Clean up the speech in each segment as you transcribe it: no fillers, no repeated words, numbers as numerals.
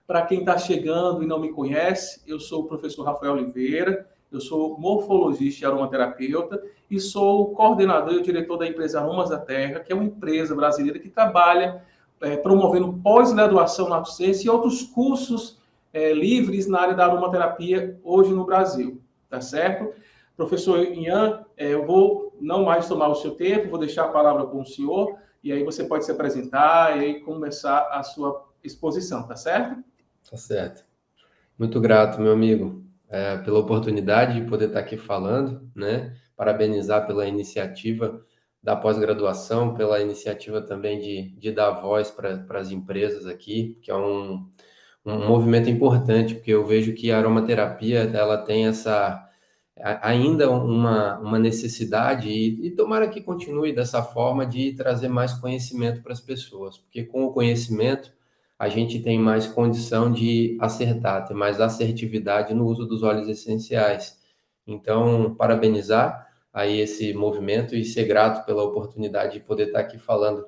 Para quem está chegando e não me conhece, eu sou o professor Rafael Oliveira, eu sou morfologista e aromaterapeuta e sou o coordenador e o diretor da empresa Aromas da Terra, que é uma empresa brasileira que trabalha promovendo pós-graduação na docência e outros cursos livres na área da aromaterapia hoje no Brasil, tá certo? Professor Ian, eu vou não mais tomar o seu tempo, vou deixar a palavra com o senhor, e aí você pode se apresentar e aí começar a sua exposição, tá certo? Tá certo. Muito grato, meu amigo, pela oportunidade de poder estar aqui falando, né? Parabenizar pela iniciativa da pós-graduação, pela iniciativa também de dar voz para as empresas aqui, que é um movimento importante, porque eu vejo que a aromaterapia, ela tem ainda uma necessidade, e tomara que continue dessa forma, de trazer mais conhecimento para as pessoas, porque com o conhecimento a gente tem mais condição de acertar, ter mais assertividade no uso dos óleos essenciais. Então, parabenizar aí esse movimento e ser grato pela oportunidade de poder estar aqui falando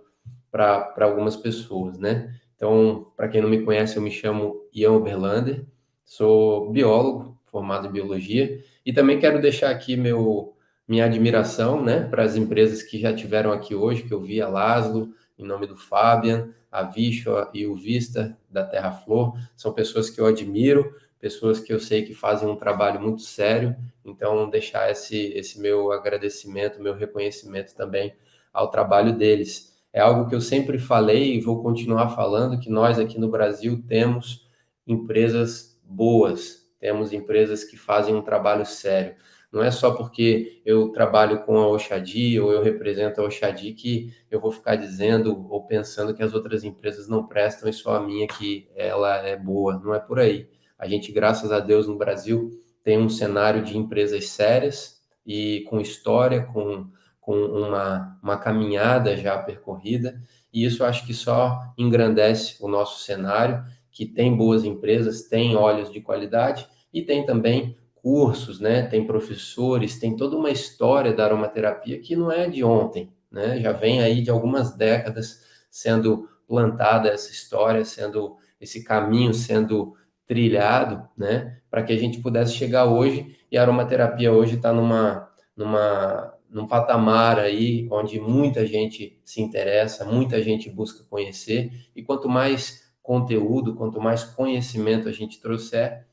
para algumas pessoas, né? Então, para quem não me conhece, eu me chamo Ian Oberlander, sou biólogo, formado em biologia, e também quero deixar aqui minha admiração, né, para as empresas que já tiveram aqui hoje, que eu vi a Laszlo, em nome do Fabian, a Vishwa e o Vista, da Terra Flor, são pessoas que eu admiro, pessoas que eu sei que fazem um trabalho muito sério, então deixar esse meu agradecimento, meu reconhecimento também ao trabalho deles. É algo que eu sempre falei e vou continuar falando, que nós aqui no Brasil temos empresas boas, temos empresas que fazem um trabalho sério. Não é só porque eu trabalho com a Oxadi ou eu represento a Oxadi que eu vou ficar dizendo ou pensando que as outras empresas não prestam e só a minha que ela é boa. Não é por aí. A gente, graças a Deus, no Brasil tem um cenário de empresas sérias e com história, com uma caminhada já percorrida, e isso eu acho que só engrandece o nosso cenário, que tem boas empresas, tem óleos de qualidade e tem também cursos, né? Tem professores, tem toda uma história da aromaterapia que não é de ontem, né? Já vem aí de algumas décadas sendo plantada essa história, sendo esse caminho sendo trilhado, né? Para que a gente pudesse chegar hoje, e a aromaterapia hoje está num patamar aí onde muita gente se interessa, muita gente busca conhecer, e quanto mais conteúdo, quanto mais conhecimento a gente trouxer,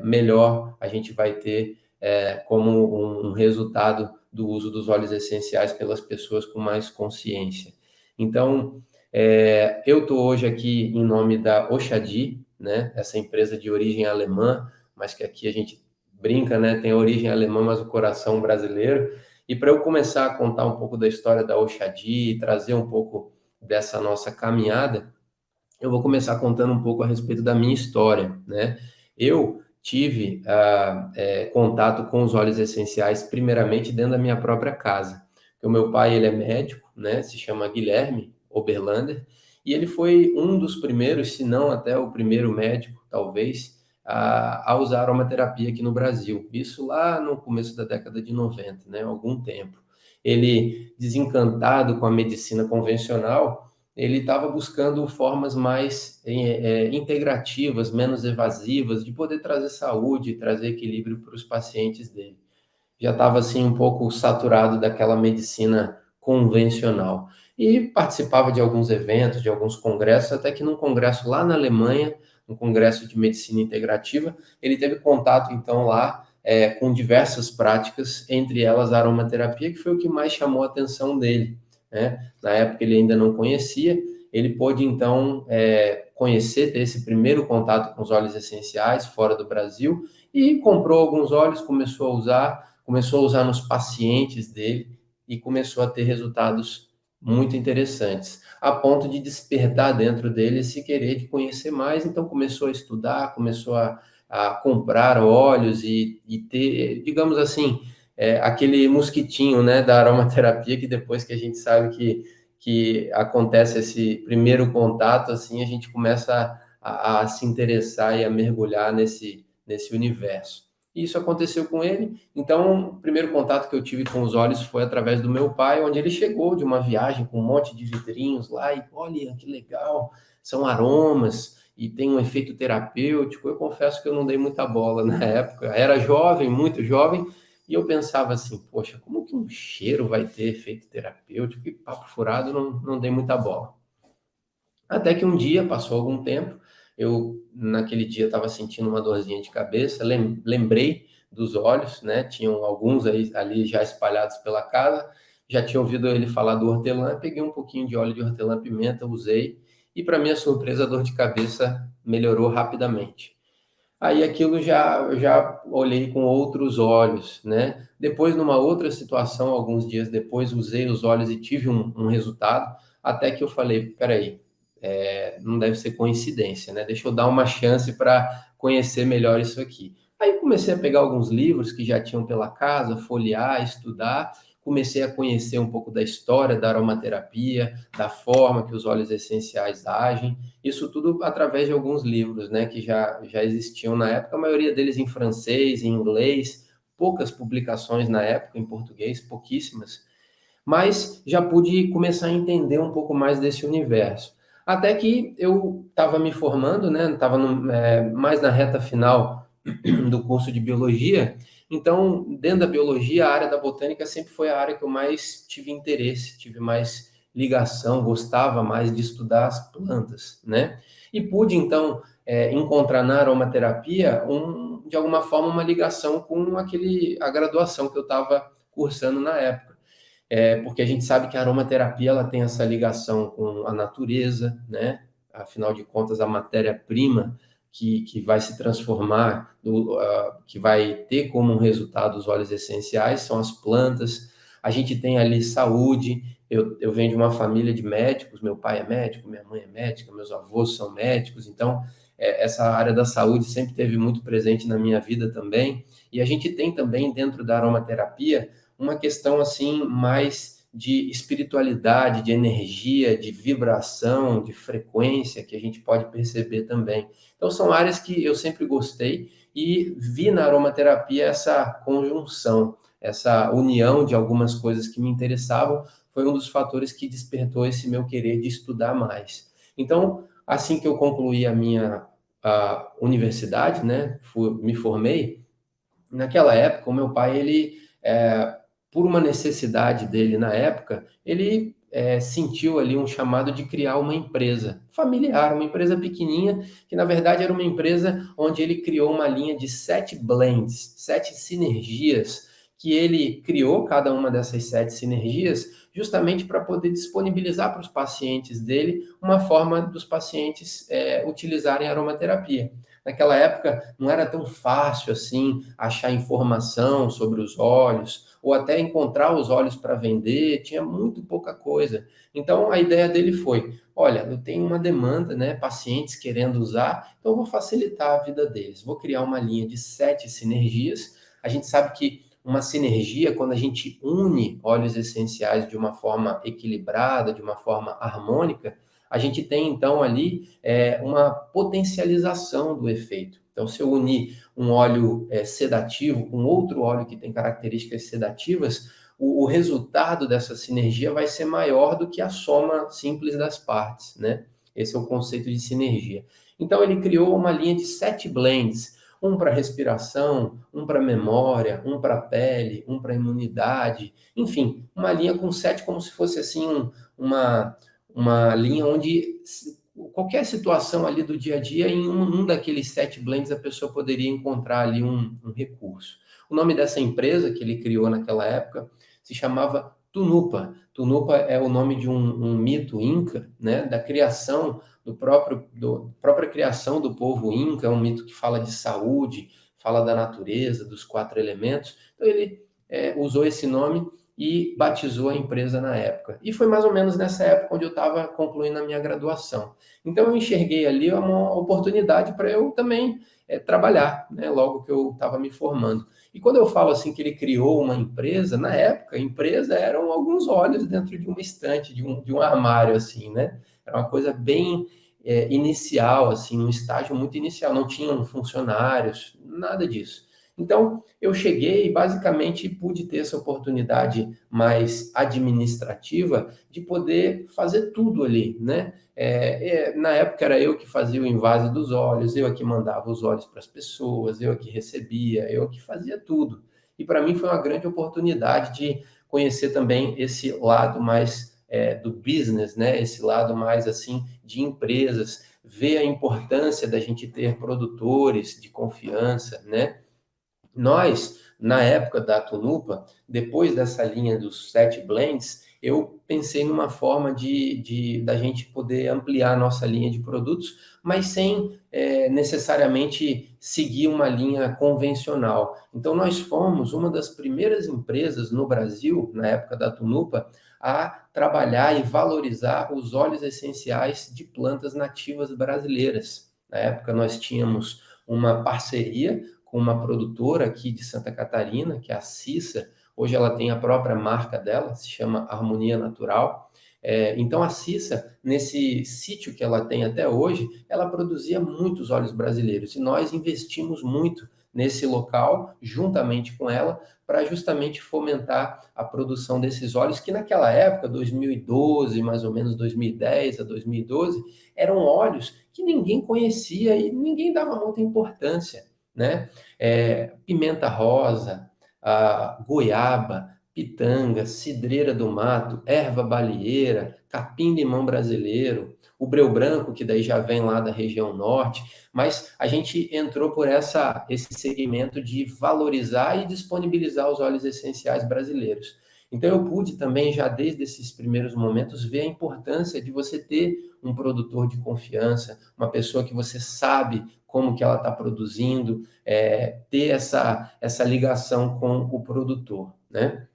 melhor a gente vai ter como um resultado do uso dos óleos essenciais pelas pessoas com mais consciência. Então, eu estou hoje aqui em nome da Oxadi, né? Essa empresa de origem alemã, mas que aqui a gente brinca, né? Tem origem alemã, mas o coração brasileiro. E para eu começar a contar um pouco da história da Oxadi e trazer um pouco dessa nossa caminhada, eu vou começar contando um pouco a respeito da minha história, né? Eu tive contato com os óleos essenciais primeiramente dentro da minha própria casa. O meu pai, ele é médico, né? Se chama Guilherme Oberlander, e ele foi um dos primeiros, se não até o primeiro médico, talvez, a usar aromaterapia aqui no Brasil. Isso lá no começo da década de 90, né? Algum tempo. Ele, desencantado com a medicina convencional, ele estava buscando formas mais integrativas, menos evasivas, de poder trazer saúde, trazer equilíbrio para os pacientes dele. Já estava assim um pouco saturado daquela medicina convencional. E participava de alguns eventos, de alguns congressos, até que num congresso lá na Alemanha, um congresso de medicina integrativa, ele teve contato então lá com diversas práticas, entre elas a aromaterapia, que foi o que mais chamou a atenção dele, né? Na época ele ainda não conhecia, ele pôde então conhecer, ter esse primeiro contato com os óleos essenciais fora do Brasil, e comprou alguns óleos, começou a usar nos pacientes dele e começou a ter resultados muito interessantes, a ponto de despertar dentro dele esse querer de conhecer mais. Então começou a estudar, começou a comprar óleos e ter, digamos assim, aquele mosquitinho, né, da aromaterapia, que depois que a gente sabe que acontece esse primeiro contato, assim, a gente começa a se interessar e a mergulhar nesse universo. E isso aconteceu com ele. Então, o primeiro contato que eu tive com os óleos foi através do meu pai, onde ele chegou de uma viagem com um monte de vidrinhos lá e, olha, que legal, são aromas. e tem um efeito terapêutico. Eu confesso que eu não dei muita bola na época. Era jovem, muito jovem, e eu pensava assim, poxa, como que um cheiro vai ter efeito terapêutico? Que papo furado, não dei muita bola. Até que um dia, passou algum tempo, eu naquele dia estava sentindo uma dorzinha de cabeça, lembrei dos óleos, né? Tinham alguns aí, ali já espalhados pela casa, já tinha ouvido ele falar do hortelã, peguei um pouquinho de óleo de hortelã-pimenta, usei, e para minha surpresa a dor de cabeça melhorou rapidamente. Aí aquilo eu já olhei com outros olhos, né? Depois, numa outra situação, alguns dias depois, usei os olhos e tive um resultado, até que eu falei, peraí, não deve ser coincidência, né? Deixa eu dar uma chance para conhecer melhor isso aqui. Aí comecei a pegar alguns livros que já tinham pela casa, folhear, estudar, comecei a conhecer um pouco da história da aromaterapia, da forma que os óleos essenciais agem, isso tudo através de alguns livros, né, que já existiam na época, a maioria deles em francês, em inglês, poucas publicações na época em português, pouquíssimas, mas já pude começar a entender um pouco mais desse universo. Até que eu estava me formando, né, estava mais na reta final do curso de biologia, então, dentro da biologia, a área da botânica sempre foi a área que eu mais tive interesse, tive mais ligação, gostava mais de estudar as plantas, né? E pude, então, encontrar na aromaterapia, de alguma forma, uma ligação com a graduação que eu estava cursando na época. Porque a gente sabe que a aromaterapia ela tem essa ligação com a natureza, né? Afinal de contas, a matéria-prima que vai se transformar, que vai ter como um resultado os óleos essenciais, são as plantas. A gente tem ali saúde. Eu venho de uma família de médicos, meu pai é médico, minha mãe é médica, meus avós são médicos, então essa área da saúde sempre esteve muito presente na minha vida também. E a gente tem também dentro da aromaterapia uma questão assim mais de espiritualidade, de energia, de vibração, de frequência que a gente pode perceber também. Então são áreas que eu sempre gostei e vi na aromaterapia essa conjunção, essa união de algumas coisas que me interessavam, foi um dos fatores que despertou esse meu querer de estudar mais. Então, assim que eu concluí a universidade, né, me formei, naquela época, o meu pai, por uma necessidade dele na época, ele sentiu ali um chamado de criar uma empresa familiar, uma empresa pequenininha, que na verdade era uma empresa onde ele criou uma linha de 7 blends, 7 sinergias, que ele criou cada uma dessas 7 sinergias justamente para poder disponibilizar para os pacientes dele uma forma dos pacientes utilizarem a aromaterapia. Naquela época não era tão fácil assim achar informação sobre os óleos, ou até encontrar os óleos para vender, tinha muito pouca coisa. Então a ideia dele foi: olha, eu tenho uma demanda, né? Pacientes querendo usar, então eu vou facilitar a vida deles. Vou criar uma linha de 7 sinergias. A gente sabe que uma sinergia, quando a gente une óleos essenciais de uma forma equilibrada, de uma forma harmônica, a gente tem então ali uma potencialização do efeito. Então, se eu unir um óleo sedativo com outro óleo que tem características sedativas, o resultado dessa sinergia vai ser maior do que a soma simples das partes, né? Esse é o conceito de sinergia. Então, ele criou uma linha de 7 blends, um para respiração, um para memória, um para pele, um para imunidade, enfim, uma linha com 7 como se fosse assim uma linha onde qualquer situação ali do dia a dia, em um daqueles 7 blends, a pessoa poderia encontrar ali um recurso. O nome dessa empresa que ele criou naquela época se chamava Tunupa. Tunupa é o nome de um mito inca, né, da criação própria criação do povo inca, é um mito que fala de saúde, fala da natureza, dos 4 elementos. Então ele usou esse nome e batizou a empresa na época. E foi mais ou menos nessa época onde eu estava concluindo a minha graduação. Então eu enxerguei ali uma oportunidade para eu também trabalhar, né, logo que eu estava me formando. E quando eu falo assim que ele criou uma empresa, na época, a empresa eram alguns óleos dentro de uma estante, de um armário, assim, né? Era uma coisa bem inicial, assim, um estágio muito inicial. Não tinham funcionários, nada disso. Então, eu cheguei e basicamente pude ter essa oportunidade mais administrativa de poder fazer tudo ali, né? Na época era eu que fazia o invase dos óleos, eu que mandava os óleos para as pessoas, eu que recebia, eu que fazia tudo. E para mim foi uma grande oportunidade de conhecer também esse lado mais do business, né? Esse lado mais assim de empresas, ver a importância da gente ter produtores de confiança, né? Nós, na época da Tunupa, depois dessa linha dos 7 blends, eu pensei numa forma da gente poder ampliar a nossa linha de produtos, mas sem necessariamente seguir uma linha convencional. Então, nós fomos uma das primeiras empresas no Brasil, na época da Tunupa, a trabalhar e valorizar os óleos essenciais de plantas nativas brasileiras. Na época, nós tínhamos uma parceria com uma produtora aqui de Santa Catarina, que é a Cissa. Hoje ela tem a própria marca dela, se chama Harmonia Natural. Então a Cissa, nesse sítio que ela tem até hoje, ela produzia muitos óleos brasileiros e nós investimos muito nesse local, juntamente com ela, para justamente fomentar a produção desses óleos que naquela época, 2012, mais ou menos 2010 a 2012, eram óleos que ninguém conhecia e ninguém dava muita importância, né? Pimenta rosa, goiaba, pitanga, cidreira do mato, erva balieira, capim-limão brasileiro, o breu branco, que daí já vem lá da região norte, mas a gente entrou por esse segmento de valorizar e disponibilizar os óleos essenciais brasileiros. Então eu pude também, já desde esses primeiros momentos, ver a importância de você ter um produtor de confiança, uma pessoa que você sabe como que ela está produzindo, ter essa ligação com o produtor, né?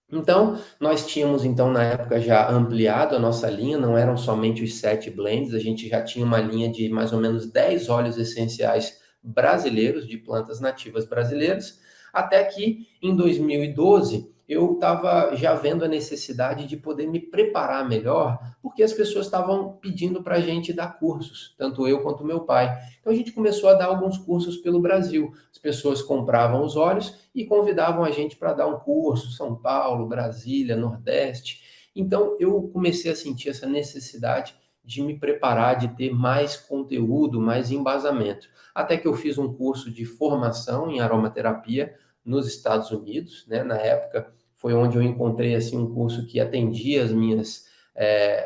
Então, nós tínhamos, então, na época, já ampliado a nossa linha, não eram somente os 7 blends, a gente já tinha uma linha de mais ou menos 10 óleos essenciais brasileiros, de plantas nativas brasileiras, até que, em 2012, eu estava já vendo a necessidade de poder me preparar melhor, porque as pessoas estavam pedindo para a gente dar cursos, tanto eu quanto meu pai. Então, a gente começou a dar alguns cursos pelo Brasil. As pessoas compravam os óleos e convidavam a gente para dar um curso, São Paulo, Brasília, Nordeste. Então, eu comecei a sentir essa necessidade de me preparar, de ter mais conteúdo, mais embasamento. Até que eu fiz um curso de formação em aromaterapia nos Estados Unidos, né? Na época, foi onde eu encontrei assim um curso que atendia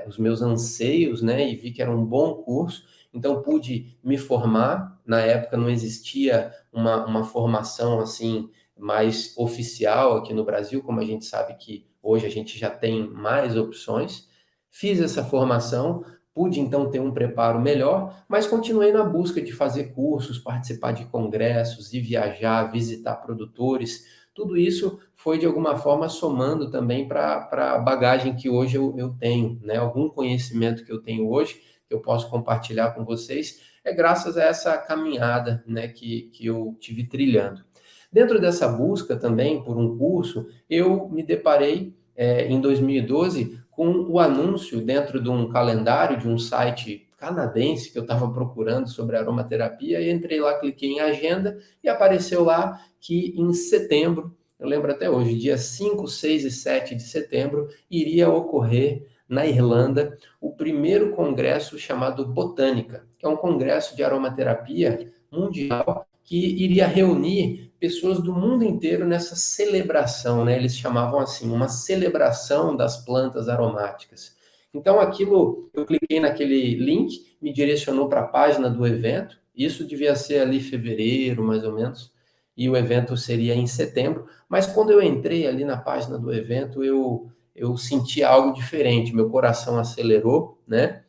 os meus anseios, né? E vi que era um bom curso. Então, pude me formar. Na época, não existia uma formação assim mais oficial aqui no Brasil, como a gente sabe que hoje a gente já tem mais opções. Fiz essa formação, pude então ter um preparo melhor, mas continuei na busca de fazer cursos, participar de congressos, e viajar, visitar produtores. Tudo isso foi de alguma forma somando também para a bagagem que hoje eu tenho, né? Algum conhecimento que eu tenho hoje, que eu posso compartilhar com vocês, é graças a essa caminhada, né, que eu tive trilhando. Dentro dessa busca também por um curso, eu me deparei em 2012 com o anúncio dentro de um calendário de um site canadense que eu estava procurando sobre aromaterapia, e entrei lá, cliquei em agenda e apareceu lá que em setembro, eu lembro até hoje, dia 5, 6 e 7 de setembro, iria ocorrer na Irlanda o primeiro congresso chamado Botânica, que é um congresso de aromaterapia mundial que iria reunir pessoas do mundo inteiro nessa celebração, né? Eles chamavam assim, uma celebração das plantas aromáticas. Então, aquilo, eu cliquei naquele link, me direcionou para a página do evento, isso devia ser ali fevereiro, mais ou menos, e o evento seria em setembro, mas quando eu entrei ali na página do evento, eu senti algo diferente, meu coração acelerou, né?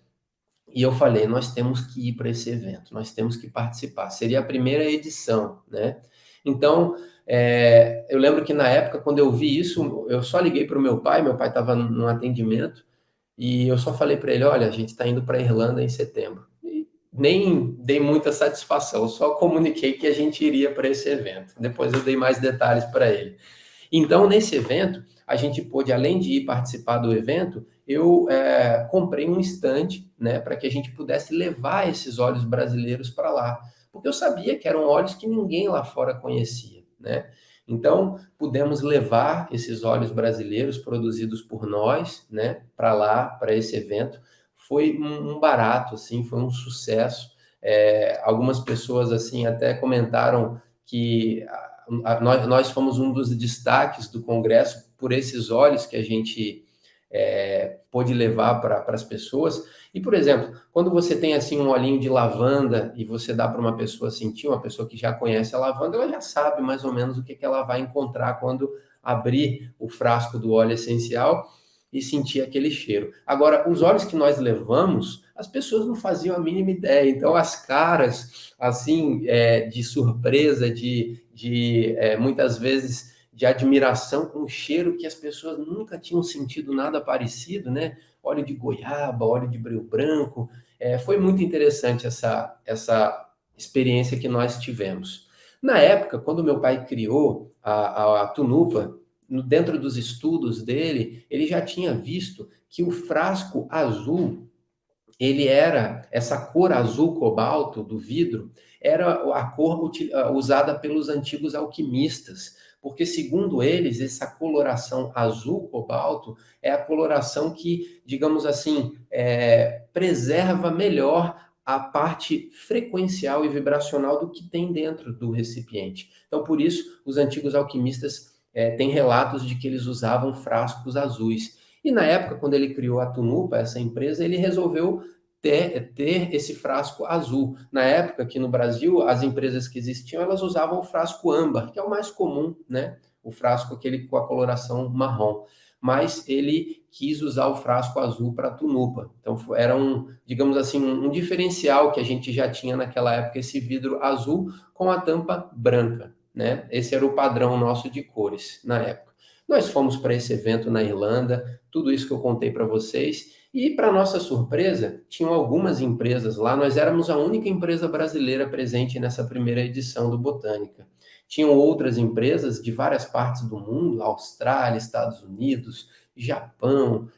E eu falei, nós temos que ir para esse evento, nós temos que participar. Seria a primeira edição, né? Então, eu lembro que na época, quando eu vi isso, eu só liguei para o meu pai estava num atendimento, e eu só falei para ele, olha, a gente está indo para a Irlanda em setembro. E nem dei muita satisfação, só comuniquei que a gente iria para esse evento. Depois eu dei mais detalhes para ele. Então, nesse evento, a gente pôde, além de ir participar do evento, eu comprei um stand, né, para que a gente pudesse levar esses óleos brasileiros para lá, porque eu sabia que eram óleos que ninguém lá fora conhecia. né? Então, pudemos levar esses óleos brasileiros produzidos por nós, né, para lá, para esse evento. Foi um barato, assim, foi um sucesso. Algumas pessoas, assim, até comentaram que nós fomos um dos destaques do congresso por esses óleos que a gente pôde levar para as pessoas. E, por exemplo, quando você tem assim um olhinho de lavanda e você dá para uma pessoa sentir, uma pessoa que já conhece a lavanda, ela já sabe mais ou menos o que ela vai encontrar quando abrir o frasco do óleo essencial e sentir aquele cheiro. Agora, os óleos que nós levamos, as pessoas não faziam a mínima ideia. Então, as caras, assim, de surpresa, muitas vezes de admiração com o cheiro que as pessoas nunca tinham sentido nada parecido, né? Óleo de goiaba, óleo de breu branco. Foi muito interessante essa experiência que nós tivemos. Na época, quando meu pai criou a Tunupa, dentro dos estudos dele, ele já tinha visto que o frasco azul, ele era, essa cor azul cobalto do vidro, era a cor usada pelos antigos alquimistas, porque segundo eles, essa coloração azul cobalto é a coloração que, digamos assim, preserva melhor a parte frequencial e vibracional do que tem dentro do recipiente. Então, por isso, os antigos alquimistas têm relatos de que eles usavam frascos azuis. E na época, quando ele criou a Tunupa, essa empresa, ele resolveu ter esse frasco azul. Na época, aqui no Brasil, as empresas que existiam, elas usavam o frasco âmbar, que é o mais comum, né? O frasco aquele com a coloração marrom. Mas ele quis usar o frasco azul para a Tunupa. Então, era digamos assim, um diferencial que a gente já tinha naquela época, esse vidro azul com a tampa branca, né? Esse era o padrão nosso de cores na época. Nós fomos para esse evento na Irlanda, tudo isso que eu contei para vocês, e, para nossa surpresa, tinham algumas empresas lá. Nós éramos a única empresa brasileira presente nessa primeira edição do Botânica. Tinham outras empresas de várias partes do mundo, Austrália, Estados Unidos, Japão.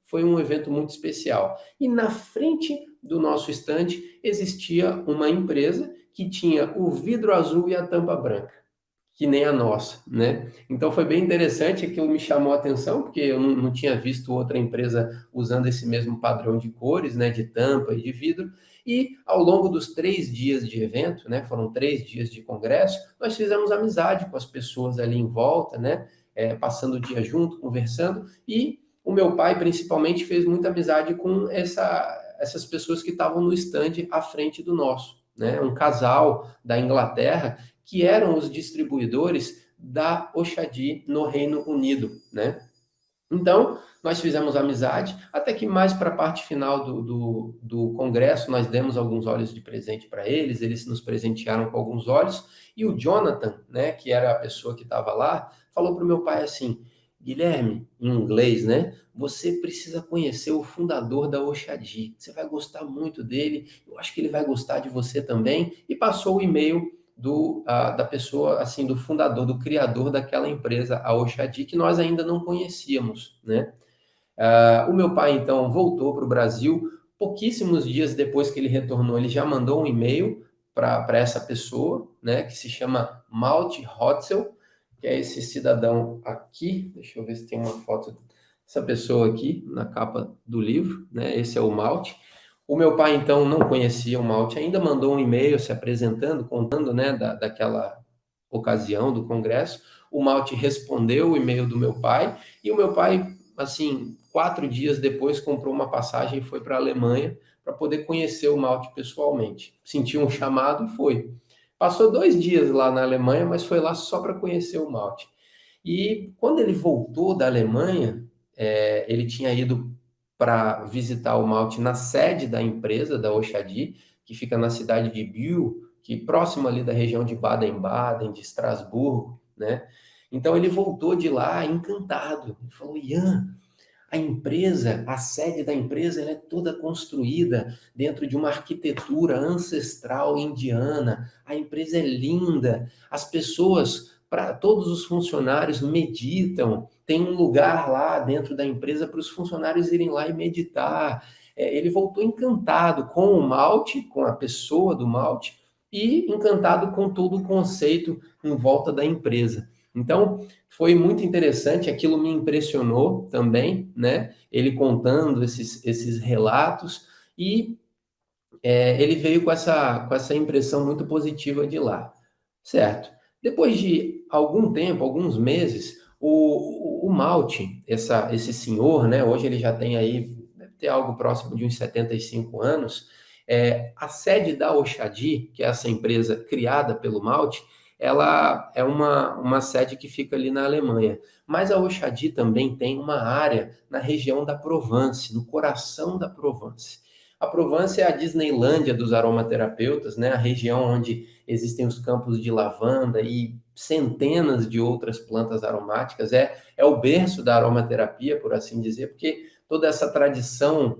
Foi um evento muito especial. E na frente do nosso estande existia uma empresa que tinha o vidro azul e a tampa branca, que nem a nossa, né? Então foi bem interessante, que me chamou a atenção, porque eu não tinha visto outra empresa usando esse mesmo padrão de cores, né, de tampa e de vidro, e ao longo dos 3 dias de evento, né, foram 3 dias de congresso, nós fizemos amizade com as pessoas ali em volta, né, passando o dia junto, conversando, e o meu pai, principalmente, fez muita amizade com essas pessoas que estavam no stand à frente do nosso, né, um casal da Inglaterra, que eram os distribuidores da Oxadi no Reino Unido, né? Então, nós fizemos amizade, até que mais para a parte final do congresso, nós demos alguns óleos de presente para eles nos presentearam com alguns óleos, e o Jonathan, né, que era a pessoa que estava lá, falou para o meu pai assim: Guilherme, em inglês, né? Você precisa conhecer o fundador da Oxadi. Você vai gostar muito dele, eu acho que ele vai gostar de você também. E passou o e-mail da pessoa, assim, do fundador, do criador daquela empresa, a Oxadi, que nós ainda não conhecíamos, né? O meu pai, então, voltou para o Brasil. Pouquíssimos dias depois que ele retornou, ele já mandou um e-mail para essa pessoa, né, que se chama Malte Hotzel, que é esse cidadão aqui. Deixa eu ver se tem uma foto dessa pessoa aqui na capa do livro, né? Esse é o Malte. O meu pai, então, não conhecia o Malte ainda, mandou um e-mail se apresentando, contando, né, daquela ocasião do congresso. O Malte respondeu o e-mail do meu pai, e o meu pai, assim, 4 dias depois, comprou uma passagem e foi para a Alemanha para poder conhecer o Malte pessoalmente. Sentiu um chamado e foi. Passou 2 dias lá na Alemanha, mas foi lá só para conhecer o Malte. E quando ele voltou da Alemanha, ele tinha ido para visitar o Malte na sede da empresa, da Oxadi, que fica na cidade de Biel, que próximo ali da região de Baden-Baden, de Estrasburgo, né? Então ele voltou de lá encantado. Ele falou: Ian, a empresa, a sede da empresa, ela é toda construída dentro de uma arquitetura ancestral indiana. A empresa é linda. As pessoas, para todos os funcionários, meditam. Tem um lugar lá dentro da empresa para os funcionários irem lá e meditar. Ele voltou encantado com o Malte, com a pessoa do Malte, e encantado com todo o conceito em volta da empresa. Então, foi muito interessante, aquilo me impressionou também, né? Ele contando esses relatos e ele veio com essa impressão muito positiva de lá, certo? Depois de algum tempo, alguns meses, o Malte, esse senhor, né? Hoje ele já tem aí, deve ter algo próximo de uns 75 anos, a sede da Oxadi, que é essa empresa criada pelo Malte, ela é uma sede que fica ali na Alemanha. Mas a Oxadi também tem uma área na região da Provence, no coração da Provence. A Provence é a Disneylândia dos aromaterapeutas, né? A região onde existem os campos de lavanda e centenas de outras plantas aromáticas. É o berço da aromaterapia, por assim dizer, porque toda essa tradição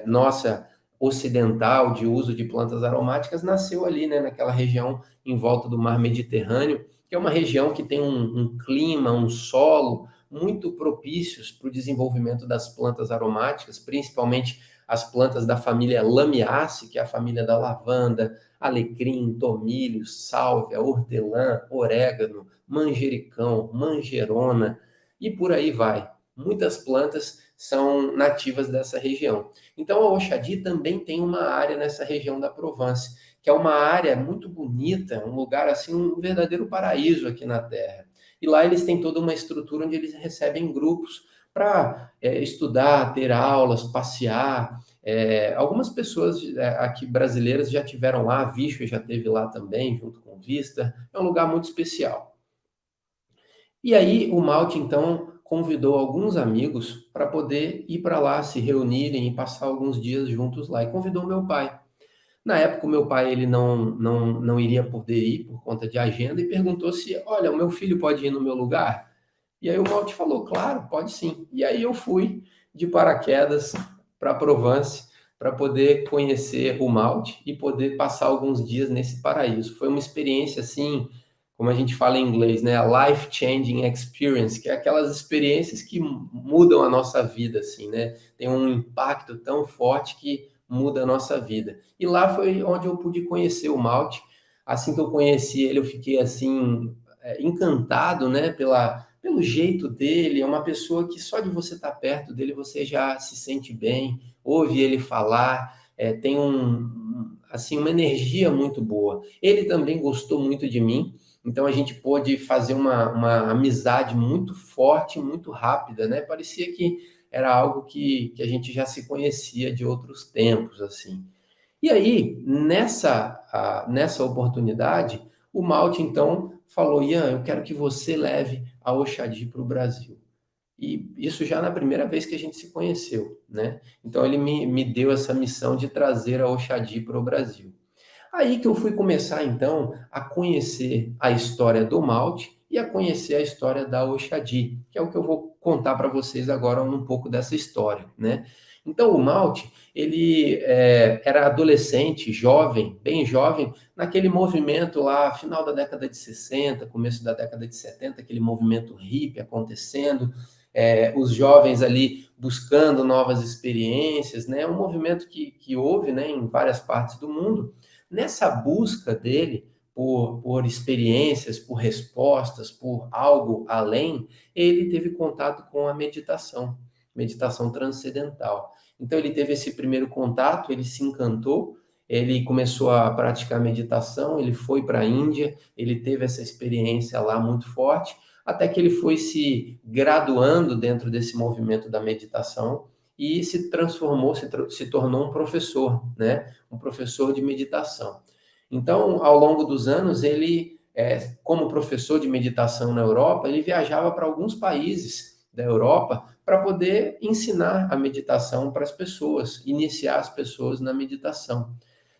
nossa ocidental de uso de plantas aromáticas nasceu ali, né? Naquela região em volta do mar Mediterrâneo, que é uma região que tem um clima, um solo muito propícios para o desenvolvimento das plantas aromáticas, principalmente as plantas da família Lamiaceae, que é a família da lavanda, alecrim, tomilho, sálvia, hortelã, orégano, manjericão, manjerona e por aí vai. Muitas plantas são nativas dessa região. Então a Oxadi também tem uma área nessa região da Provence, que é uma área muito bonita, um lugar assim, um verdadeiro paraíso aqui na Terra. E lá eles têm toda uma estrutura onde eles recebem grupos para estudar, ter aulas, passear. Algumas pessoas aqui brasileiras já tiveram lá, a Visco já teve lá também, junto com Vista. É um lugar muito especial. E aí o Malte, então, convidou alguns amigos para poder ir para lá, se reunirem e passar alguns dias juntos lá. E convidou meu pai. Na época, o meu pai ele não iria poder ir por conta de agenda e perguntou se, olha, o meu filho pode ir no meu lugar? E aí o Malte falou, claro, pode sim. E aí eu fui de paraquedas para Provence para poder conhecer o Malte e poder passar alguns dias nesse paraíso. Foi uma experiência assim, como a gente fala em inglês, né? A life-changing experience, que é aquelas experiências que mudam a nossa vida, assim, né? Tem um impacto tão forte que muda a nossa vida. E lá foi onde eu pude conhecer o Malte. Assim que eu conheci ele, eu fiquei assim encantado, né, pelo jeito dele. É uma pessoa que só de você estar perto dele você já se sente bem, ouve ele falar, tem assim uma energia muito boa. Ele também gostou muito de mim. Então a gente pôde fazer uma amizade muito forte, muito rápida, né? Parecia que era algo que a gente já se conhecia de outros tempos, assim. E aí, nessa oportunidade, o Malte, então, falou, Ian, eu quero que você leve a Oxadi para o Brasil. E isso já na primeira vez que a gente se conheceu, né? Então, ele me deu essa missão de trazer a Oxadi para o Brasil. Aí que eu fui começar, então, a conhecer a história do malte e a conhecer a história da Oxadi, que é o que eu vou contar para vocês agora um pouco dessa história, né? Então, o malte, ele era adolescente, jovem, bem jovem, naquele movimento lá, final da década de 60, começo da década de 70, aquele movimento hippie acontecendo, os jovens ali buscando novas experiências, né? Um movimento que houve, né, em várias partes do mundo. Nessa busca dele por experiências, por respostas, por algo além, ele teve contato com a meditação transcendental. Então ele teve esse primeiro contato, ele se encantou, ele começou a praticar meditação, ele foi para a Índia, ele teve essa experiência lá muito forte, até que ele foi se graduando dentro desse movimento da meditação e se transformou, se tornou um professor, né? Um professor de meditação. Então, ao longo dos anos, ele, como professor de meditação na Europa, ele viajava para alguns países da Europa para poder ensinar a meditação para as pessoas, iniciar as pessoas na meditação.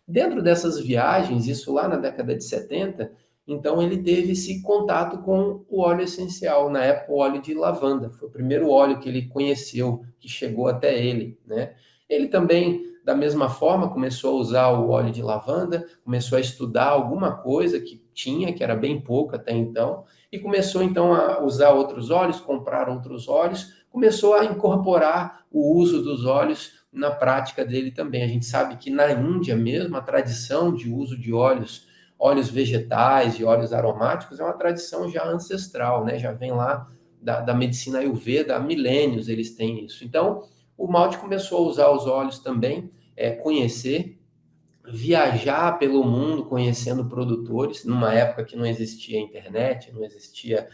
Dentro dessas viagens, isso lá na década de 70, então ele teve esse contato com o óleo essencial, na época o óleo de lavanda, foi o primeiro óleo que ele conheceu, que chegou até ele, né? Ele também, da mesma forma, começou a usar o óleo de lavanda, começou a estudar alguma coisa que tinha, que era bem pouco até então, e começou então a usar outros óleos, comprar outros óleos, começou a incorporar o uso dos óleos na prática dele também. A gente sabe que na Índia mesmo, a tradição de uso de óleos óleos vegetais e óleos aromáticos é uma tradição já ancestral, né? Já vem lá da medicina Ayurveda, há milênios eles têm isso. Então, o malte começou a usar os óleos também, conhecer, viajar pelo mundo conhecendo produtores, numa época que não existia internet, não existia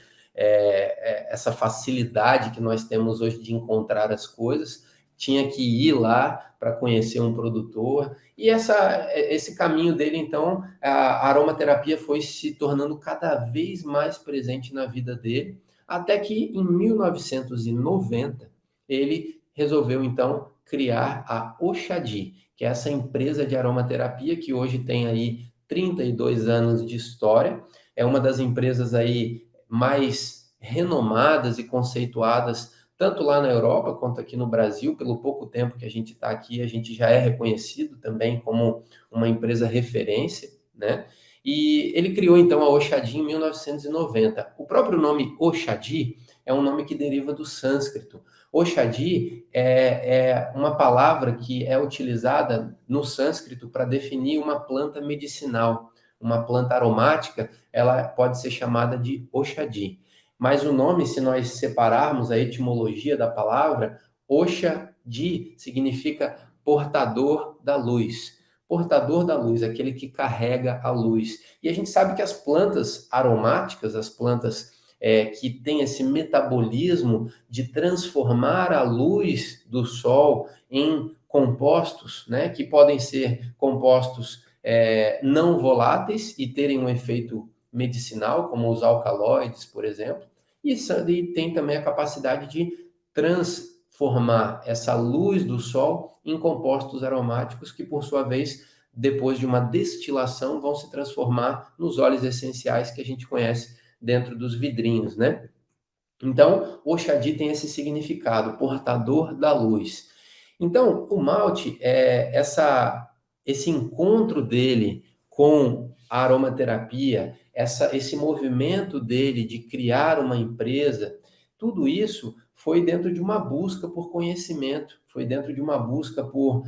essa facilidade que nós temos hoje de encontrar as coisas, tinha que ir lá para conhecer um produtor, e esse caminho dele, então, a aromaterapia foi se tornando cada vez mais presente na vida dele, até que em 1990 ele resolveu, então, criar a Oxadi, que é essa empresa de aromaterapia que hoje tem aí 32 anos de história, é uma das empresas aí mais renomadas e conceituadas, tanto lá na Europa quanto aqui no Brasil. Pelo pouco tempo que a gente está aqui, a gente já é reconhecido também como uma empresa referência, né? E ele criou então a Oxadi em 1990. O próprio nome Oxadi é um nome que deriva do sânscrito. Oxadi é uma palavra que é utilizada no sânscrito para definir uma planta medicinal. Uma planta aromática, ela pode ser chamada de Oxadi. Mas o nome, se nós separarmos a etimologia da palavra, Oxadi significa portador da luz. Portador da luz, aquele que carrega a luz. E a gente sabe que as plantas aromáticas, as plantas que têm esse metabolismo de transformar a luz do sol em compostos, né, que podem ser compostos não voláteis e terem um efeito medicinal, como os alcaloides, por exemplo, e tem também a capacidade de transformar essa luz do sol em compostos aromáticos que, por sua vez, depois de uma destilação, vão se transformar nos óleos essenciais que a gente conhece dentro dos vidrinhos, né? Então, o Oxadi tem esse significado, portador da luz. Então, o malte, esse encontro dele com a aromaterapia, esse movimento dele de criar uma empresa, tudo isso foi dentro de uma busca por conhecimento, foi dentro de uma busca por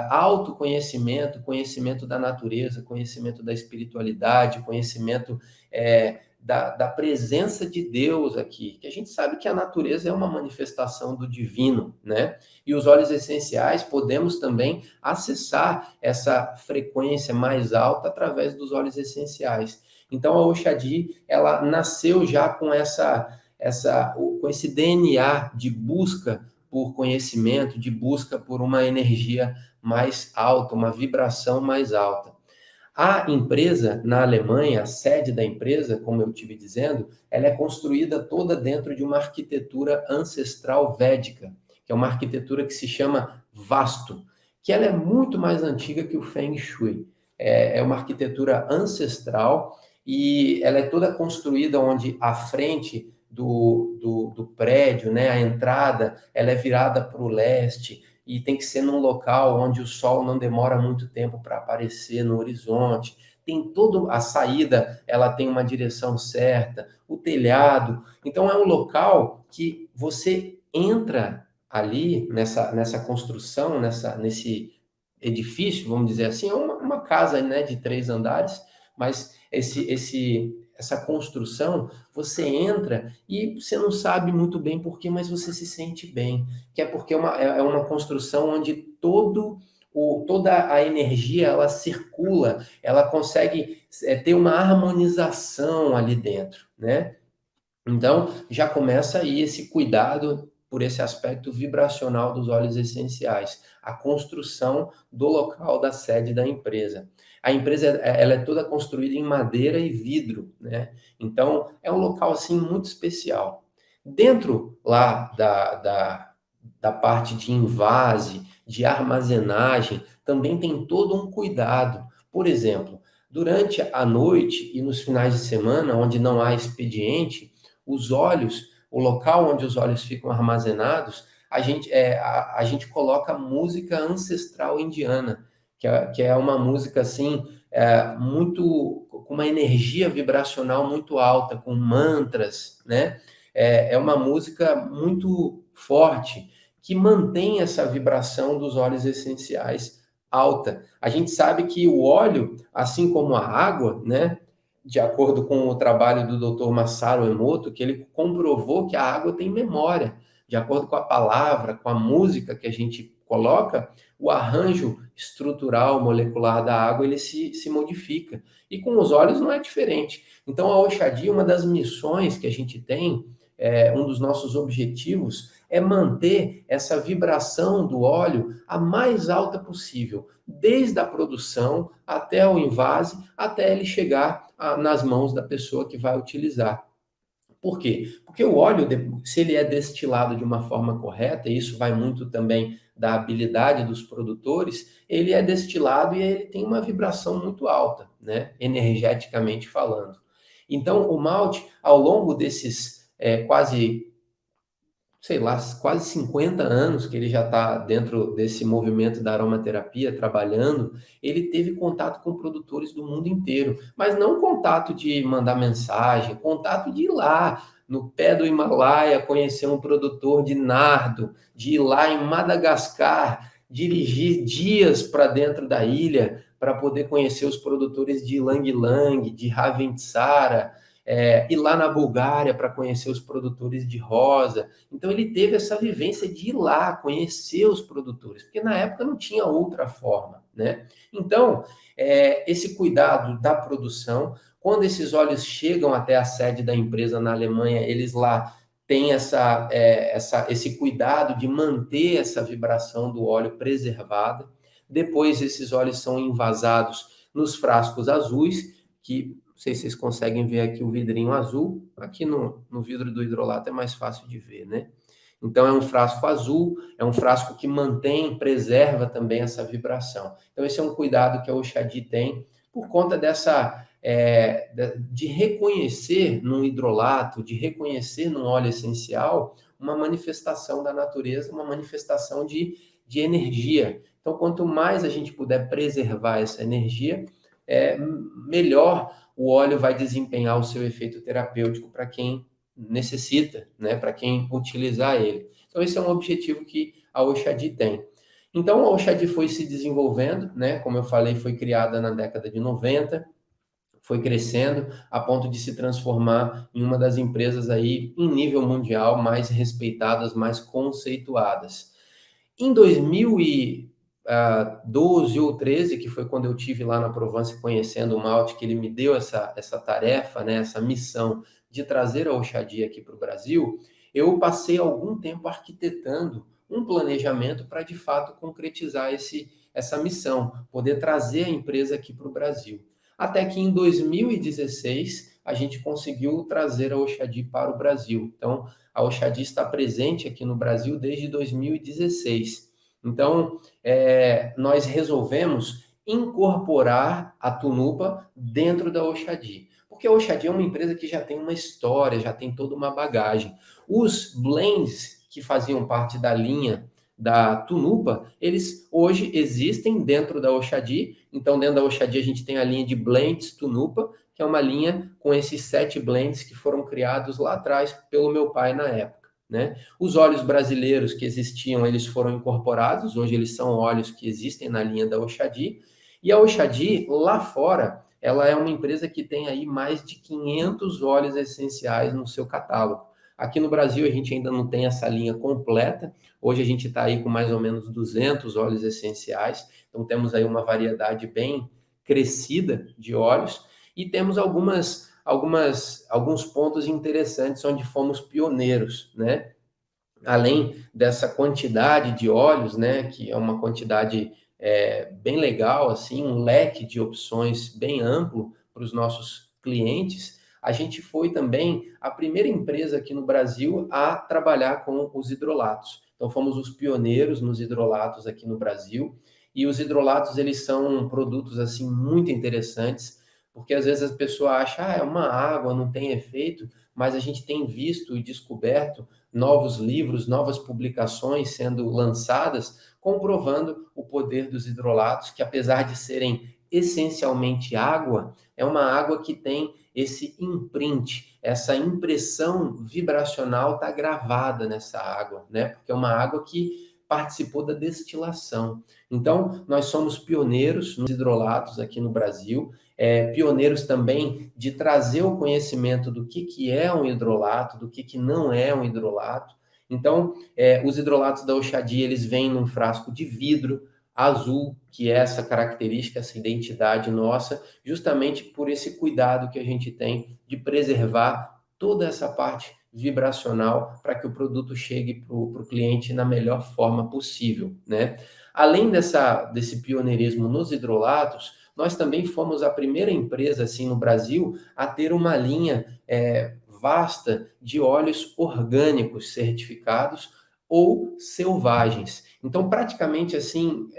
autoconhecimento, conhecimento da natureza, conhecimento da espiritualidade, conhecimento da presença de Deus aqui, que a gente sabe que a natureza é uma manifestação do divino, né? E os óleos essenciais podemos também acessar essa frequência mais alta através dos óleos essenciais. Então a Oxadi, ela nasceu já com com esse DNA de busca por conhecimento, de busca por uma energia mais alta, uma vibração mais alta. A empresa na Alemanha, a sede da empresa, como eu estive dizendo, ela é construída toda dentro de uma arquitetura ancestral védica, que é uma arquitetura que se chama Vastu, que ela é muito mais antiga que o Feng Shui. É uma arquitetura ancestral e ela é toda construída onde a frente do prédio, né, a entrada, ela é virada para o leste, e tem que ser num local onde o sol não demora muito tempo para aparecer no horizonte. Tem toda a saída, ela tem uma direção certa, o telhado. Então é um local que você entra ali nessa construção, nesse edifício, vamos dizer assim, é uma casa, né, de 3 andares, mas essa construção, você entra e você não sabe muito bem por quê, mas você se sente bem, que é porque é uma construção onde toda a energia, ela circula, ela consegue ter uma harmonização ali dentro, né? Então, já começa aí esse cuidado por esse aspecto vibracional dos óleos essenciais, a construção do local da sede da empresa. A empresa, ela é toda construída em madeira e vidro, né? Então, é um local, assim, muito especial. Dentro lá da parte de invase, de armazenagem, também tem todo um cuidado. Por exemplo, durante a noite e nos finais de semana, onde não há expediente, os óleos, o local onde os óleos ficam armazenados, a gente coloca música ancestral indiana, que é uma música assim, muito com uma energia vibracional muito alta, com mantras, né? É uma música muito forte que mantém essa vibração dos óleos essenciais alta. A gente sabe que o óleo, assim como a água, né, de acordo com o trabalho do Dr. Masaru Emoto, que ele comprovou que a água tem memória. De acordo com a palavra, com a música que a gente coloca, o arranjo estrutural molecular da água ele se modifica. E com os óleos não é diferente. Então, a Oxadia, uma das missões que a gente tem, um dos nossos objetivos, é manter essa vibração do óleo a mais alta possível, desde a produção até o invase, até ele chegar nas mãos da pessoa que vai utilizar. Por quê? Porque o óleo, se ele é destilado de uma forma correta, e isso vai muito também da habilidade dos produtores, ele é destilado e ele tem uma vibração muito alta, né? Energeticamente falando. Então, o malte, ao longo desses quase, sei lá, quase 50 anos que ele já está dentro desse movimento da aromaterapia, trabalhando, ele teve contato com produtores do mundo inteiro, mas não contato de mandar mensagem, contato de ir lá no pé do Himalaia, conhecer um produtor de nardo, de ir lá em Madagascar, dirigir dias para dentro da ilha para poder conhecer os produtores de Ylang Ylang, de Ravintsara, ir lá na Bulgária para conhecer os produtores de rosa. Então ele teve essa vivência de ir lá, conhecer os produtores, porque na época não tinha outra forma, né? Então, esse cuidado da produção, quando esses óleos chegam até a sede da empresa na Alemanha, eles lá têm esse cuidado de manter essa vibração do óleo preservada. Depois, esses óleos são envasados nos frascos azuis, que não sei se vocês conseguem ver aqui o vidrinho azul. Aqui no vidro do hidrolato é mais fácil de ver, né? Então, é um frasco azul, é um frasco que mantém, preserva também essa vibração. Então, esse é um cuidado que a Oxadi tem por conta de reconhecer num hidrolato, de reconhecer num óleo essencial, uma manifestação da natureza, uma manifestação de energia. Então, quanto mais a gente puder preservar essa energia, melhor o óleo vai desempenhar o seu efeito terapêutico para quem necessita, né, para quem utilizar ele. Então, esse é um objetivo que a Oxadi tem. Então, a Oxadi foi se desenvolvendo, né, como eu falei, foi criada na década de 90, foi crescendo a ponto de se transformar em uma das empresas aí em nível mundial mais respeitadas, mais conceituadas. Em 2012 ou 13, que foi quando eu tive lá na Provence conhecendo o malte, que ele me deu essa tarefa, né, essa missão de trazer a Oxadi aqui para o Brasil, eu passei algum tempo arquitetando um planejamento para, de fato, concretizar essa missão, poder trazer a empresa aqui para o Brasil. Até que em 2016, a gente conseguiu trazer a Oxadi para o Brasil. Então, a Oxadi está presente aqui no Brasil desde 2016. Então, nós resolvemos incorporar a Tunupa dentro da Oxadi. Porque a Oxadi é uma empresa que já tem uma história, já tem toda uma bagagem. Os blends que faziam parte da linha da Tunupa, eles hoje existem dentro da Oxadi. Então, dentro da Oxadi, a gente tem a linha de blends Tunupa, que é uma linha com esses 7 blends que foram criados lá atrás pelo meu pai na época, né? Os óleos brasileiros que existiam, eles foram incorporados, hoje eles são óleos que existem na linha da Oxadi, e a Oxadi, lá fora, ela é uma empresa que tem aí mais de 500 óleos essenciais no seu catálogo. Aqui no Brasil a gente ainda não tem essa linha completa, hoje a gente está aí com mais ou menos 200 óleos essenciais, então temos aí uma variedade bem crescida de óleos, e temos alguns pontos interessantes onde fomos pioneiros, né? Além dessa quantidade de óleos, né, que é uma quantidade bem legal, assim, um leque de opções bem amplo para os nossos clientes, a gente foi também a primeira empresa aqui no Brasil a trabalhar com os hidrolatos. Então, fomos os pioneiros nos hidrolatos aqui no Brasil, e os hidrolatos, eles são produtos, assim, muito interessantes, porque às vezes a pessoa acha, é uma água, não tem efeito, mas a gente tem visto e descoberto novos livros, novas publicações sendo lançadas, comprovando o poder dos hidrolatos, que apesar de serem essencialmente água, é uma água que tem esse imprint, essa impressão vibracional está gravada nessa água, né? Porque é uma água que participou da destilação. Então, nós somos pioneiros nos hidrolatos aqui no Brasil, pioneiros também de trazer o conhecimento do que é um hidrolato, do que não é um hidrolato. Então, os hidrolatos da Oxady, eles vêm num frasco de vidro azul, que é essa característica, essa identidade nossa, justamente por esse cuidado que a gente tem de preservar toda essa parte vibracional para que o produto chegue para o cliente na melhor forma possível, né? Além desse pioneirismo nos hidrolatos, nós também fomos a primeira empresa assim no Brasil a ter uma linha vasta de óleos orgânicos certificados ou selvagens. Então, praticamente assim,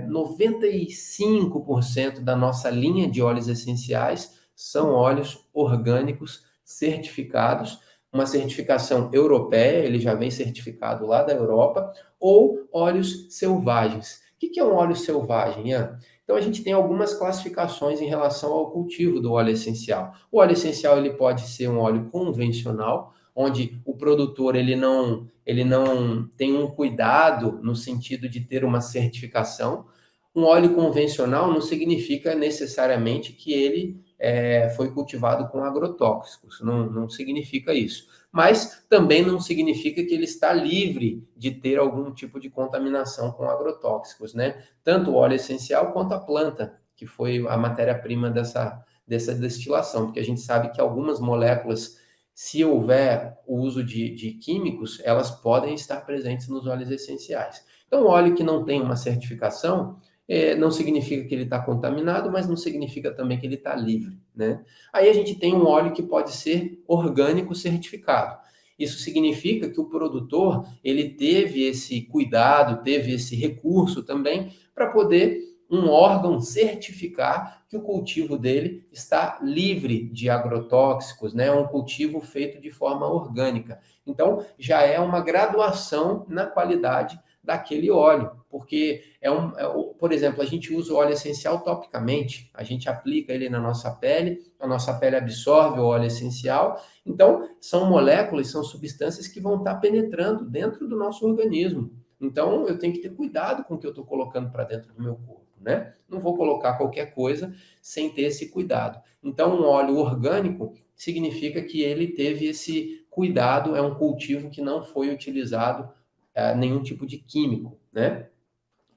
95% da nossa linha de óleos essenciais são óleos orgânicos certificados, uma certificação europeia, ele já vem certificado lá da Europa, ou óleos selvagens. O que é um óleo selvagem, Ian? Então, a gente tem algumas classificações em relação ao cultivo do óleo essencial. O óleo essencial ele pode ser um óleo convencional, onde o produtor ele não tem um cuidado no sentido de ter uma certificação. Um óleo convencional não significa necessariamente que ele foi cultivado com agrotóxicos, não significa isso. Mas também não significa que ele está livre de ter algum tipo de contaminação com agrotóxicos, né? Tanto o óleo essencial quanto a planta, que foi a matéria-prima dessa destilação, porque a gente sabe que algumas moléculas, se houver o uso de químicos, elas podem estar presentes nos óleos essenciais. Então, o óleo que não tem uma certificação, não significa que ele está contaminado, mas não significa também que ele está livre, né? Aí a gente tem um óleo que pode ser orgânico certificado. Isso significa que o produtor, ele teve esse cuidado, teve esse recurso também para poder um órgão certificar que o cultivo dele está livre de agrotóxicos, né? É um cultivo feito de forma orgânica. Então, já é uma graduação na qualidade daquele óleo, porque por exemplo, a gente usa o óleo essencial topicamente, a gente aplica ele na nossa pele, a nossa pele absorve o óleo essencial, então são moléculas, são substâncias que vão estar penetrando dentro do nosso organismo. Então eu tenho que ter cuidado com o que eu estou colocando para dentro do meu corpo, né? Não vou colocar qualquer coisa sem ter esse cuidado. Então um óleo orgânico significa que ele teve esse cuidado, é um cultivo que não foi utilizado nenhum tipo de químico, né?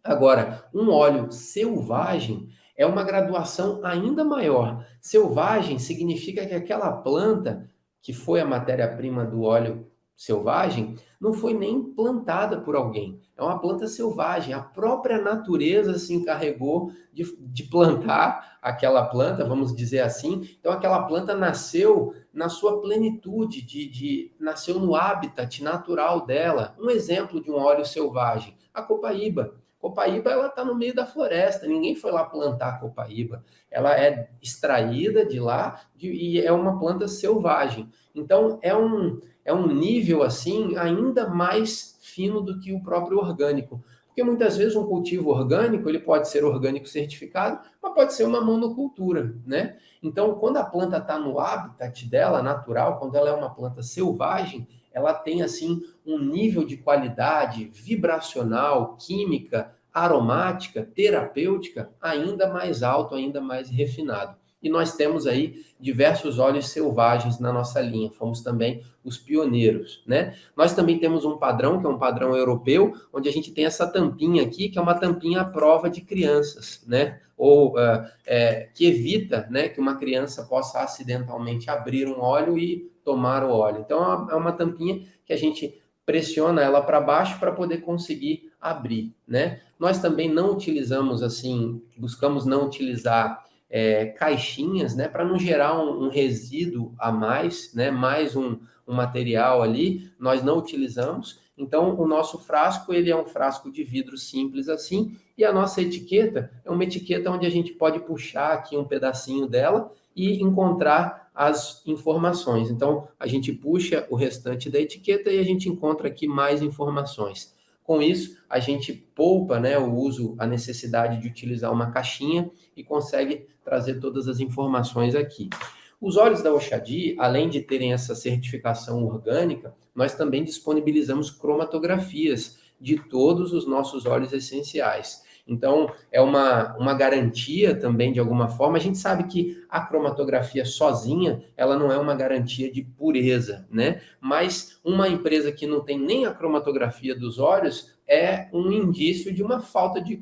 Agora, um óleo selvagem é uma graduação ainda maior. Selvagem significa que aquela planta, que foi a matéria-prima do óleo selvagem, não foi nem plantada por alguém. É uma planta selvagem. A própria natureza se encarregou de plantar aquela planta, vamos dizer assim. Então, aquela planta nasceu na sua plenitude, nasceu no habitat natural dela. Um exemplo de um óleo selvagem, a copaíba. Copaíba, ela está no meio da floresta, ninguém foi lá plantar a copaíba. Ela é extraída de lá e é uma planta selvagem. Então, é um nível, assim, ainda mais fino do que o próprio orgânico. Porque muitas vezes um cultivo orgânico, ele pode ser orgânico certificado, mas pode ser uma monocultura, né? Então, quando a planta está no habitat dela, natural, quando ela é uma planta selvagem, ela tem, assim, um nível de qualidade vibracional, química, aromática, terapêutica, ainda mais alto, ainda mais refinado. E nós temos aí diversos óleos selvagens na nossa linha, fomos também os pioneiros, né? Nós também temos um padrão, que é um padrão europeu, onde a gente tem essa tampinha aqui, que é uma tampinha à prova de crianças, né? Ou que evita, né, que uma criança possa acidentalmente abrir um óleo e tomar o óleo. Então, é uma tampinha que a gente pressiona ela para baixo para poder conseguir abrir, né? Nós também não utilizamos, assim, buscamos não utilizar caixinhas, né, para não gerar um resíduo a mais, né, mais um material ali, nós não utilizamos. Então, o nosso frasco, ele é um frasco de vidro simples assim, e a nossa etiqueta é uma etiqueta onde a gente pode puxar aqui um pedacinho dela e encontrar as informações. Então, a gente puxa o restante da etiqueta e a gente encontra aqui mais informações. Com isso, a gente poupa, né, o uso, a necessidade de utilizar uma caixinha e consegue trazer todas as informações aqui. Os óleos da Oxady, além de terem essa certificação orgânica, nós também disponibilizamos cromatografias de todos os nossos óleos essenciais. Então, é uma garantia também, de alguma forma. A gente sabe que a cromatografia sozinha, ela não é uma garantia de pureza, né? Mas uma empresa que não tem nem a cromatografia dos óleos é um indício de uma falta de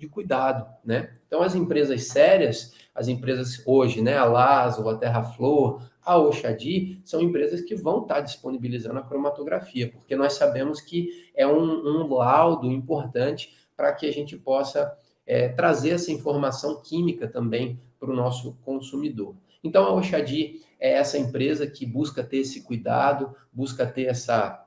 cuidado, né? Então, as empresas sérias, as empresas hoje, né, a Laso, a Terraflor, a Oxadi, são empresas que vão estar disponibilizando a cromatografia, porque nós sabemos que é um laudo importante para que a gente possa trazer essa informação química também para o nosso consumidor. Então, a Oxadi é essa empresa que busca ter esse cuidado, busca ter essa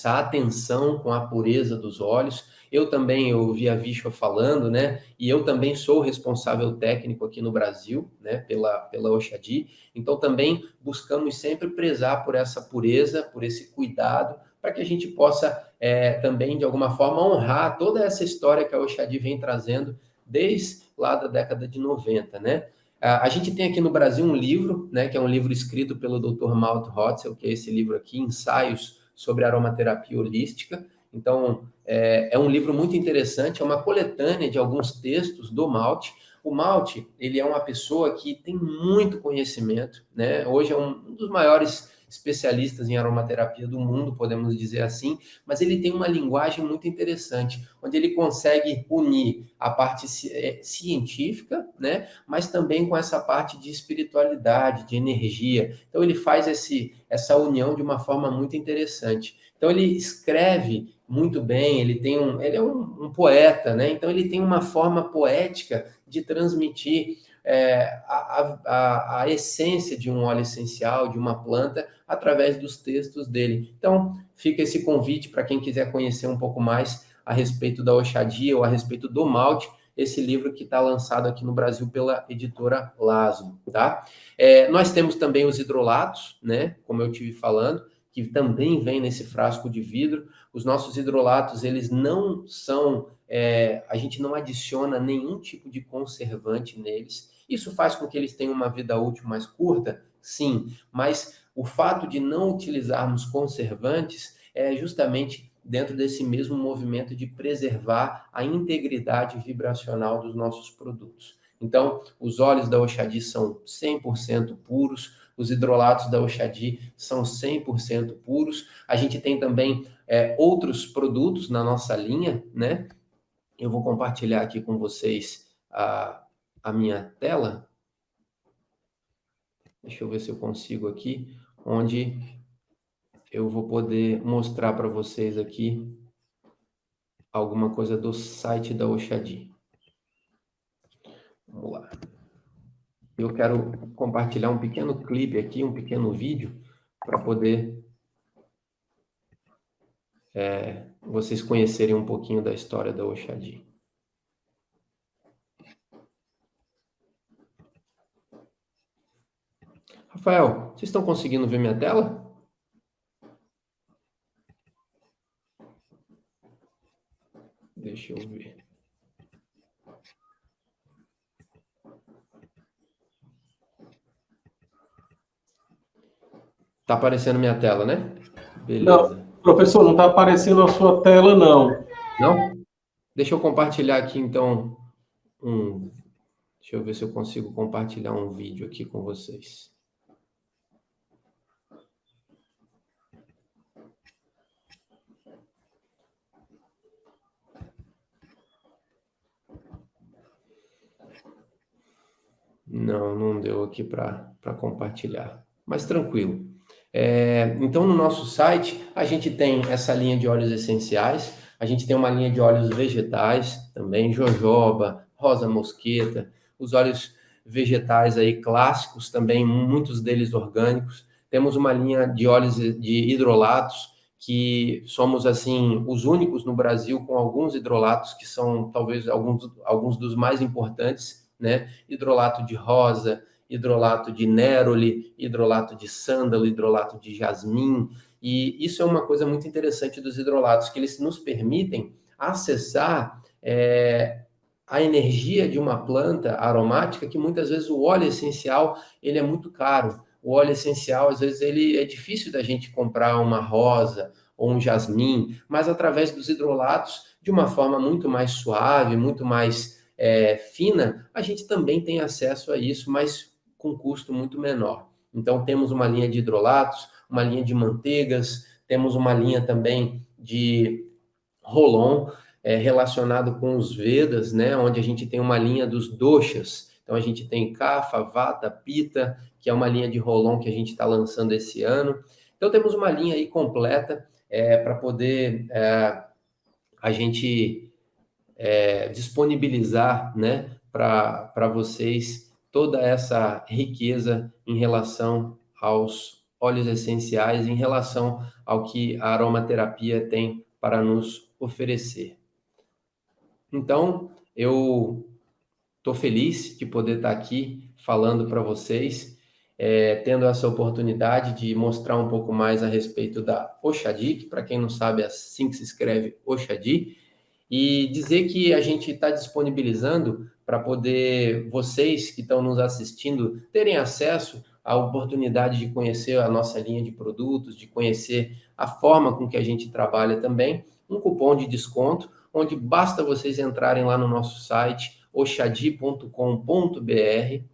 atenção com a pureza dos óleos. Eu também ouvi a Vishwa falando, né? E eu também sou responsável técnico aqui no Brasil, né? Pela Oxadi. Então, também buscamos sempre prezar por essa pureza, por esse cuidado, para que a gente possa também, de alguma forma, honrar toda essa história que a Oxadi vem trazendo desde lá da década de 90, né? A gente tem aqui no Brasil um livro, né? Que é um livro escrito pelo Dr. Malte Hotzel, que é esse livro aqui, Ensaios sobre Aromaterapia Holística. Então, é um livro muito interessante, é uma coletânea de alguns textos do Malte. O Malte, ele é uma pessoa que tem muito conhecimento, né? Hoje é um dos maiores especialistas em aromaterapia do mundo, podemos dizer assim, mas ele tem uma linguagem muito interessante, onde ele consegue unir a parte científica, né, mas também com essa parte de espiritualidade, de energia. Então ele faz essa união de uma forma muito interessante. Então ele escreve muito bem, ele é um poeta, né? Então ele tem uma forma poética de transmitir a essência de um óleo essencial, de uma planta, através dos textos dele. Então, fica esse convite para quem quiser conhecer um pouco mais a respeito da Oxadi ou a respeito do malte, esse livro que está lançado aqui no Brasil pela editora Laso, tá? Nós temos também os hidrolatos, né? Como eu estive falando, que também vem nesse frasco de vidro. Os nossos hidrolatos, eles não são... a gente não adiciona nenhum tipo de conservante neles. Isso faz com que eles tenham uma vida útil mais curta? Sim, mas o fato de não utilizarmos conservantes é justamente dentro desse mesmo movimento de preservar a integridade vibracional dos nossos produtos. Então, os óleos da Oxadi são 100% puros, os hidrolatos da Oxadi são 100% puros. A gente tem também outros produtos na nossa linha, né? Eu vou compartilhar aqui com vocês a minha tela. Deixa eu ver se eu consigo aqui, onde eu vou poder mostrar para vocês aqui alguma coisa do site da Oxadi. Vamos lá. Eu quero compartilhar um pequeno clipe aqui, um pequeno vídeo, para poder vocês conhecerem um pouquinho da história da Oxadi. Rafael, vocês estão conseguindo ver minha tela? Deixa eu ver. Tá aparecendo minha tela, né? Beleza. Não, professor, não está aparecendo a sua tela, não. Não? Deixa eu compartilhar aqui, então, Deixa eu ver se eu consigo compartilhar um vídeo aqui com vocês. Não deu aqui para compartilhar, mas tranquilo. Então, no nosso site, a gente tem essa linha de óleos essenciais, a gente tem uma linha de óleos vegetais também, jojoba, rosa mosqueta, os óleos vegetais aí clássicos também, muitos deles orgânicos. Temos uma linha de óleos de hidrolatos, que somos, assim, os únicos no Brasil com alguns hidrolatos que são, talvez, alguns dos mais importantes, né? Hidrolato de rosa, hidrolato de néroli, hidrolato de sândalo, hidrolato de jasmim, e isso é uma coisa muito interessante dos hidrolatos, que eles nos permitem acessar a energia de uma planta aromática, que muitas vezes o óleo essencial, ele é muito caro. O óleo essencial, às vezes, ele é difícil da gente comprar uma rosa ou um jasmim, mas através dos hidrolatos, de uma forma muito mais suave, muito mais fina, a gente também tem acesso a isso, mas com custo muito menor. Então, temos uma linha de hidrolatos, uma linha de manteigas, temos uma linha também de Rolon, relacionado com os Vedas, né, onde a gente tem uma linha dos doshas. Então, a gente tem Kapha, Vata, Pitta, que é uma linha de Rolon que a gente está lançando esse ano. Então, temos uma linha aí completa para poder a gente disponibilizar, né, para vocês toda essa riqueza em relação aos óleos essenciais, em relação ao que a aromaterapia tem para nos oferecer. Então, eu estou feliz de poder estar aqui falando para vocês, tendo essa oportunidade de mostrar um pouco mais a respeito da Oxadi, que para quem não sabe é assim que se escreve Oxadi, e dizer que a gente está disponibilizando para poder vocês que estão nos assistindo terem acesso à oportunidade de conhecer a nossa linha de produtos, de conhecer a forma com que a gente trabalha também, um cupom de desconto, onde basta vocês entrarem lá no nosso site, oxadi.com.br,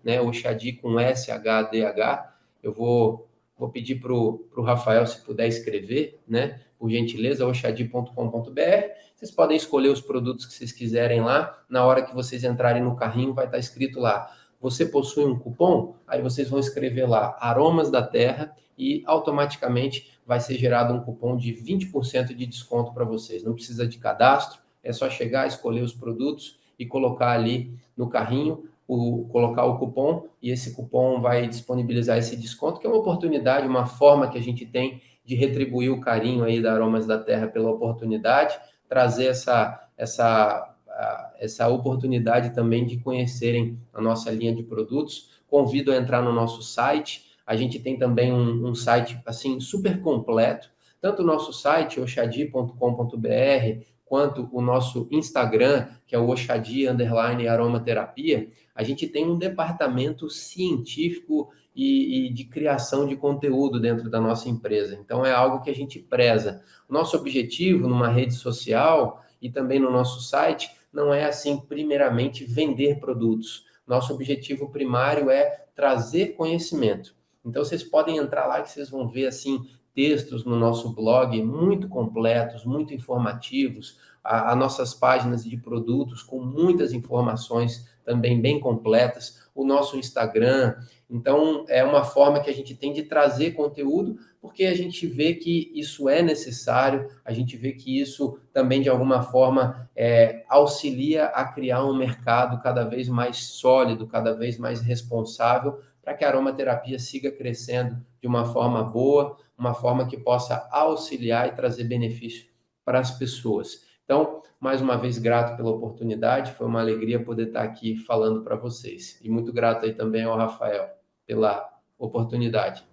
né, Oxadi com SHDH. Eu vou pedir para o Rafael, se puder escrever, né, por gentileza, oxadi.com.br. Vocês podem escolher os produtos que vocês quiserem lá. Na hora que vocês entrarem no carrinho, vai estar escrito lá: você possui um cupom? Aí vocês vão escrever lá Aromas da Terra e automaticamente vai ser gerado um cupom de 20% de desconto para vocês. Não precisa de cadastro, é só chegar, escolher os produtos e colocar ali no carrinho, colocar o cupom, e esse cupom vai disponibilizar esse desconto, que é uma oportunidade, uma forma que a gente tem de retribuir o carinho aí da Aromas da Terra pela oportunidade, trazer essa oportunidade também de conhecerem a nossa linha de produtos. Convido a entrar no nosso site. A gente tem também um site assim super completo, tanto o nosso site oxadi.com.br, quanto o nosso Instagram, que é o Oxadi_aromaterapia. A gente tem um departamento científico e de criação de conteúdo dentro da nossa empresa. Então, é algo que a gente preza. O nosso objetivo numa rede social e também no nosso site não é, assim, primeiramente, vender produtos. Nosso objetivo primário é trazer conhecimento. Então, vocês podem entrar lá que vocês vão ver, assim, textos no nosso blog muito completos, muito informativos, as nossas páginas de produtos com muitas informações também bem completas, o nosso Instagram. Então, é uma forma que a gente tem de trazer conteúdo, porque a gente vê que isso é necessário, a gente vê que isso também, de alguma forma, auxilia a criar um mercado cada vez mais sólido, cada vez mais responsável, para que a aromaterapia siga crescendo de uma forma boa, uma forma que possa auxiliar e trazer benefício para as pessoas. Então, mais uma vez, grato pela oportunidade, foi uma alegria poder estar aqui falando para vocês. E muito grato aí também ao Rafael pela oportunidade.